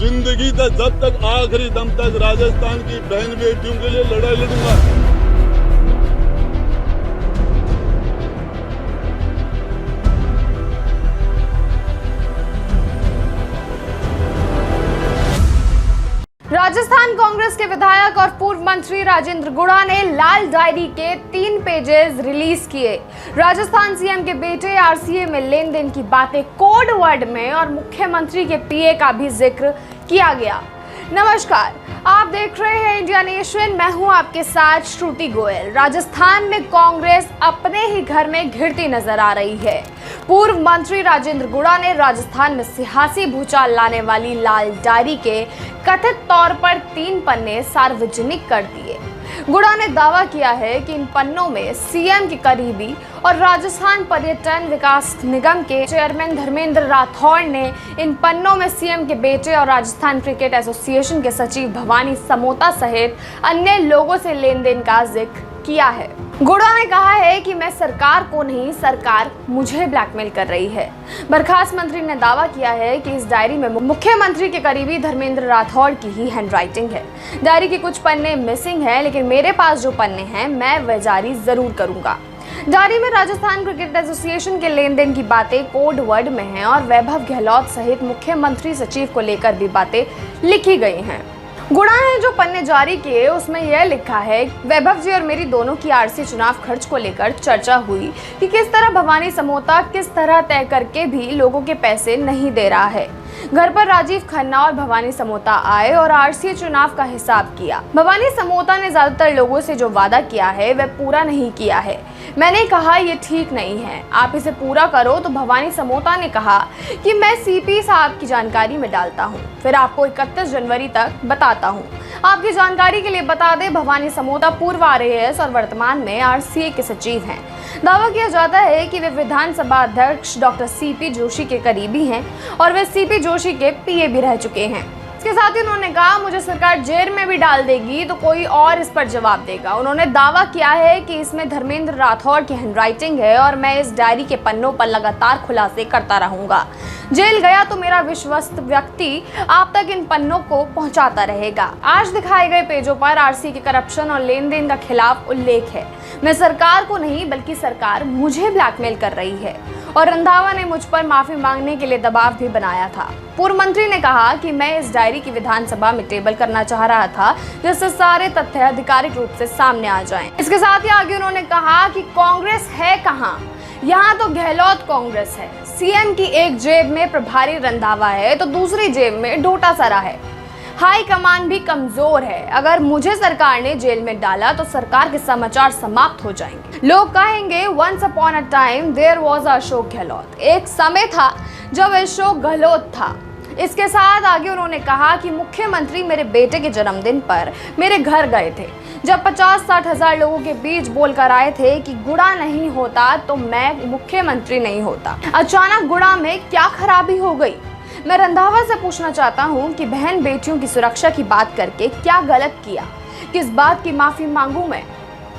जिंदगी तक जब तक आखिरी दम तक राजस्थान की बहन बेटियों के लिए लड़ाई लड़ूंगा। राजस्थान कांग्रेस के विधायक और पूर्व मंत्री राजेंद्र गुड़ा ने लाल डायरी के 3 पेजेस रिलीज किए। राजस्थान सीएम के बेटे आरसीए में लेन देन की बातें कोड वर्ड में और मुख्यमंत्री के पीए का भी जिक्र किया गया। नमस्कार, आप देख रहे हैं इंडिया नेशन। मैं हूं आपके साथ श्रुति गोयल। राजस्थान में कांग्रेस अपने ही घर में घिरती नजर आ रही है। पूर्व मंत्री राजेंद्र गुड़ा ने राजस्थान में सियासी भूचाल लाने वाली लाल डायरी के कथित तौर पर 3 पन्ने सार्वजनिक कर दिए। गुड़ा ने दावा किया है कि इन पन्नों में सीएम के करीबी और राजस्थान पर्यटन विकास निगम के चेयरमैन धर्मेंद्र राठौड़ ने इन पन्नों में सीएम के बेटे और राजस्थान क्रिकेट एसोसिएशन के सचिव भवानी समोता सहित अन्य लोगों से लेन देन का जिक्र किया है। गुड़ा ने कहा है कि मैं सरकार को नहीं, सरकार मुझे ब्लैकमेल कर रही है। बर्खास्त मंत्री ने दावा किया है कि इस डायरी में मुख्यमंत्री के करीबी धर्मेंद्र राठौड़ की ही हैंडराइटिंग है। डायरी के कुछ पन्ने मिसिंग हैं, लेकिन मेरे पास जो पन्ने हैं मैं वह जारी जरूर करूंगा। डायरी में राजस्थान क्रिकेट एसोसिएशन के लेन देन की बातें कोड वर्ड में हैं और वैभव गहलोत सहित मुख्यमंत्री सचिव को लेकर भी बातें लिखी गई हैं। गुड़ा ने जो पन्ने जारी किए उसमें यह लिखा है, वैभव जी और मेरी दोनों की आरसी चुनाव खर्च को लेकर चर्चा हुई कि किस तरह भवानी समोता किस तरह तय करके भी लोगों के पैसे नहीं दे रहा है। घर पर राजीव खन्ना और भवानी समोता आए और आरसी चुनाव का हिसाब किया। भवानी समोता ने ज्यादातर लोगों से जो वादा किया है वह पूरा नहीं किया है। मैंने कहा ये ठीक नहीं है, आप इसे पूरा करो। तो भवानी समोता ने कहा कि मैं सीपी साहब की जानकारी में डालता हूँ, फिर आपको 31 जनवरी तक बताता हूँ। आपकी जानकारी के लिए बता दें, भवानी समोता पूर्व आरएएस और वर्तमान में आरसीए के सचिव हैं। दावा किया जाता है कि वे विधानसभा अध्यक्ष डॉक्टर सीपी जोशी के करीबी हैं और वे सीपी जोशी के पीए भी रह चुके हैं। इसके साथ ही उन्होंने कहा, मुझे सरकार जेल में भी डाल देगी तो कोई और इस पर जवाब देगा। उन्होंने दावा किया है कि इसमें धर्मेंद्र राठौड़ की हैंडराइटिंग है और मैं इस डायरी के पन्नों पर लगातार खुलासे करता रहूंगा। जेल गया तो मेरा विश्वस्त व्यक्ति आप तक इन पन्नों को पहुंचाता रहेगा। आज दिखाए गए पेजों पर आरसी के करप्शन और लेन देन का खिलाफ उल्लेख है। मैं सरकार को नहीं बल्कि सरकार मुझे ब्लैकमेल कर रही है और रंधावा ने मुझ पर माफी मांगने के लिए दबाव भी बनाया था। पूर्व मंत्री ने कहा कि मैं इस डायरी की विधानसभा में टेबल करना चाह रहा था जिससे सारे तथ्य आधिकारिक रूप से सामने आ जाएं। इसके साथ ही आगे उन्होंने कहा कि कांग्रेस है कहां? यहाँ तो गहलोत कांग्रेस है। सीएम की एक जेब में प्रभारी रंधावा है तो दूसरी जेब में डोटासरा है। हाई कमान भी कमजोर है। अगर मुझे सरकार ने जेल में डाला तो सरकार के समाचार समाप्त हो जाएंगे। लोग कहेंगे once upon a time there was Ashok Gehlot. एक समय था जब अशोक गहलोत था। इसके साथ आगे उन्होंने कहा कि मुख्यमंत्री मेरे बेटे के जन्मदिन पर मेरे घर गए थे, जब 50-60 हजार लोगों के बीच बोलकर आए थे कि गुड़ा नहीं होता तो मैं मुख्यमंत्री नहीं होता। अचानक गुड़ा में क्या खराबी हो गई? मैं रंधावा से पूछना चाहता हूं कि बहन बेटियों की सुरक्षा की बात करके क्या गलत किया? किस बात की माफी मांगू मैं?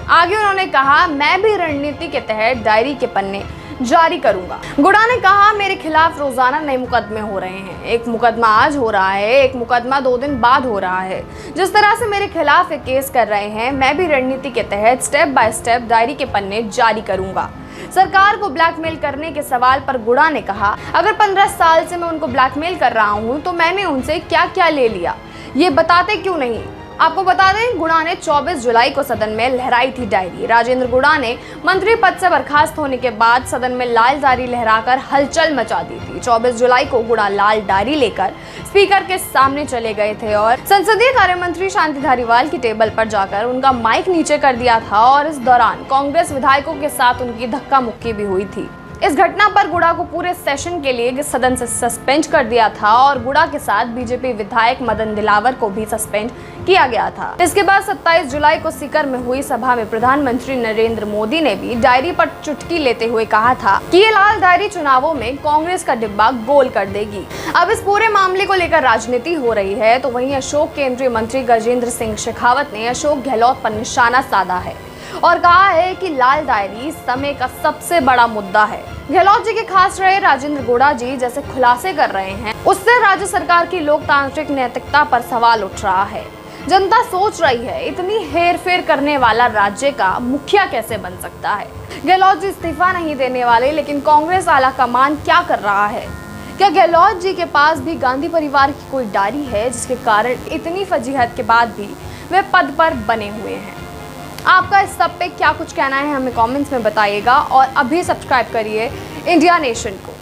आगे उन्होंने कहा, मैं भी रणनीति के तहत डायरी के पन्ने जारी करूंगा। गुड़ा ने कहा, मेरे खिलाफ रोजाना नए मुकदमे हो रहे हैं। एक मुकदमा आज हो रहा है, एक मुकदमा 2 दिन बाद हो रहा है। जिस तरह से मेरे खिलाफ एक केस कर रहे हैं, मैं भी रणनीति के तहत स्टेप बाय स्टेप डायरी के पन्ने जारी करूंगा। सरकार को ब्लैकमेल करने के सवाल पर गुड़ा ने कहा, अगर 15 साल से मैं उनको ब्लैकमेल कर रहा हूं तो मैंने उनसे क्या क्या ले लिया, ये बताते क्यों नहीं? आपको बता दें, गुड़ा ने 24 जुलाई को सदन में लहराई थी डायरी। राजेंद्र गुड़ा ने मंत्री पद से बर्खास्त होने के बाद सदन में लाल डायरी लहराकर हलचल मचा दी थी। 24 जुलाई को गुड़ा लाल डायरी लेकर स्पीकर के सामने चले गए थे और संसदीय कार्य मंत्री शांति धारीवाल की टेबल पर जाकर उनका माइक नीचे कर दिया था और इस दौरान कांग्रेस विधायकों के साथ उनकी धक्का मुक्की भी हुई थी। इस घटना पर गुड़ा को पूरे सेशन के लिए सदन से सस्पेंड कर दिया था और गुड़ा के साथ बीजेपी विधायक मदन दिलावर को भी सस्पेंड किया गया था। इसके बाद 27 जुलाई को सीकर में हुई सभा में प्रधानमंत्री नरेंद्र मोदी ने भी डायरी पर चुटकी लेते हुए कहा था कि ये लाल डायरी चुनावों में कांग्रेस का डिब्बा गोल कर देगी। अब इस पूरे मामले को लेकर राजनीति हो रही है तो वहीं अशोक केंद्रीय मंत्री गजेंद्र सिंह शेखावत ने अशोक गहलोत पर निशाना साधा है और कहा है कि लाल डायरी समय का सबसे बड़ा मुद्दा है। गहलोत जी के खास रहे राजेंद्र गुड़ा जी जैसे खुलासे कर रहे हैं, उससे राज्य सरकार की लोकतांत्रिक नैतिकता पर सवाल उठ रहा है। जनता सोच रही है, इतनी हेरफेर करने वाला राज्य का मुखिया कैसे बन सकता है? गहलोत जी इस्तीफा नहीं देने वाले, लेकिन कांग्रेस आला कमान क्या कर रहा है? क्या गहलोत जी के पास भी गांधी परिवार की कोई डायरी है जिसके कारण इतनी फजीहत के बाद भी वे पद पर बने हुए हैं? आपका इस सब पे क्या कुछ कहना है हमें कमेंट्स में बताइएगा और अभी सब्सक्राइब करिए इंडिया नेशन को।